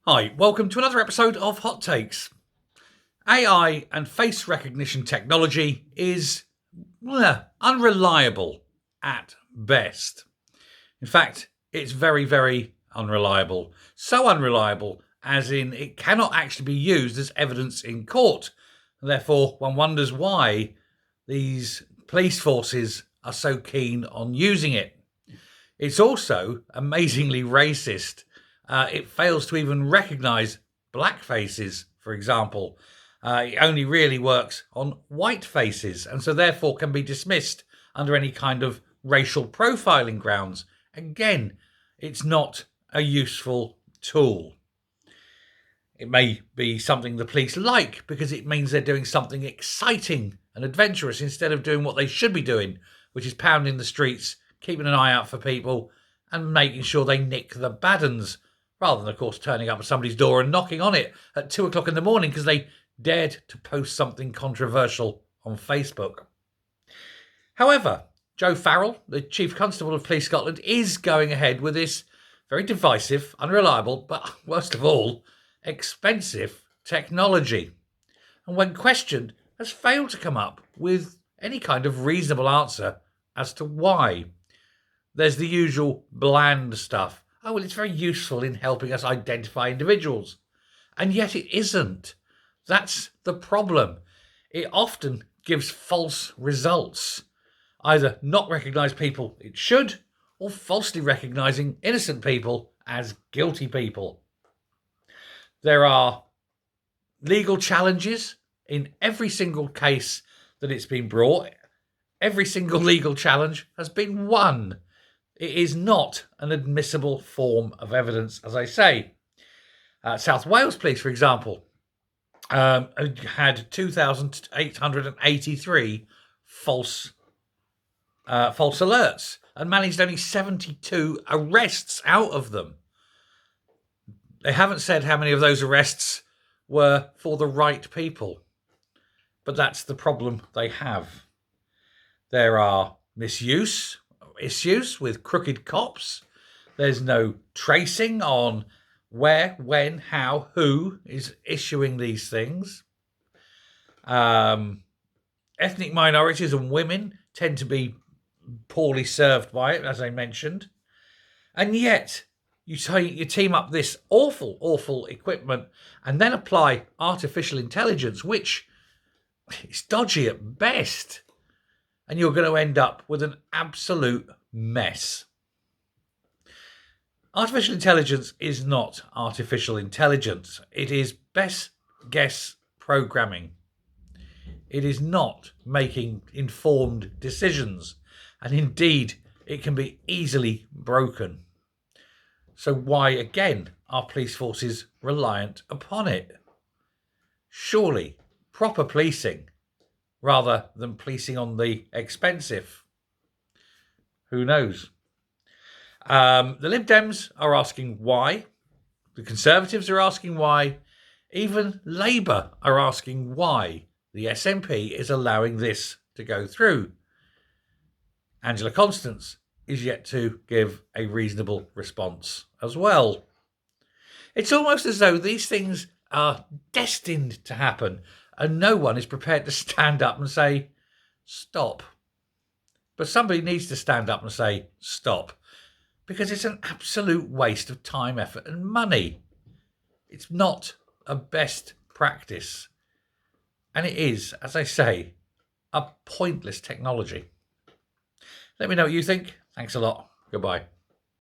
Hi, welcome to another episode of Hot Takes. AI and face recognition technology is unreliable at best. In fact, it's very, very unreliable. So unreliable as in it cannot actually be used as evidence in court. Therefore, one wonders why these police forces are so keen on using it. It's also amazingly racist. It fails to even recognise black faces, for example. It only really works on white faces, and so therefore can be dismissed under any kind of racial profiling grounds. Again, it's not a useful tool. It may be something the police like because it means they're doing something exciting and adventurous instead of doing what they should be doing, which is pounding the streets, keeping an eye out for people, and making sure they nick the bad uns, rather than, of course, turning up at somebody's door and knocking on it at 2 o'clock in the morning because they dared to post something controversial on Facebook. However, Joe Farrell, the Chief Constable of Police Scotland, is going ahead with this very divisive, unreliable, but worst of all, expensive technology. And when questioned, has failed to come up with any kind of reasonable answer as to why. There's the usual bland stuff. Oh, well, it's very useful in helping us identify individuals. And yet it isn't. That's the problem. It often gives false results. Either not recognise people it should, or falsely recognising innocent people as guilty people. There are legal challenges in every single case that it's been brought. Every single legal challenge has been won. It is not an admissible form of evidence, as I say. South Wales Police, for example, had 2,883 false alerts and managed only 72 arrests out of them. They haven't said how many of those arrests were for the right people, but that's the problem they have. There are misuse issues with crooked cops. There's no tracing on where, when, how, who is issuing these things. Ethnic minorities and women tend to be poorly served by it, as I mentioned. And yet, you team up this awful equipment and then apply artificial intelligence, which is dodgy at best. And you're going to end up with an absolute mess. Artificial intelligence is not artificial intelligence. It is best guess programming. It is not making informed decisions. And indeed, it can be easily broken. So why, again, are police forces reliant upon it? Surely, proper policing rather than policing on the expensive. Who knows? The Lib Dems are asking why. The Conservatives are asking why. Even Labour are asking why the SNP is allowing this to go through. Angela Constance is yet to give a reasonable response as well. It's almost as though these things are destined to happen and no one is prepared to stand up and say, stop. But somebody needs to stand up and say, stop, because it's an absolute waste of time, effort, and money. It's not a best practice. And it is, as I say, a pointless technology. Let me know what you think. Thanks a lot. Goodbye.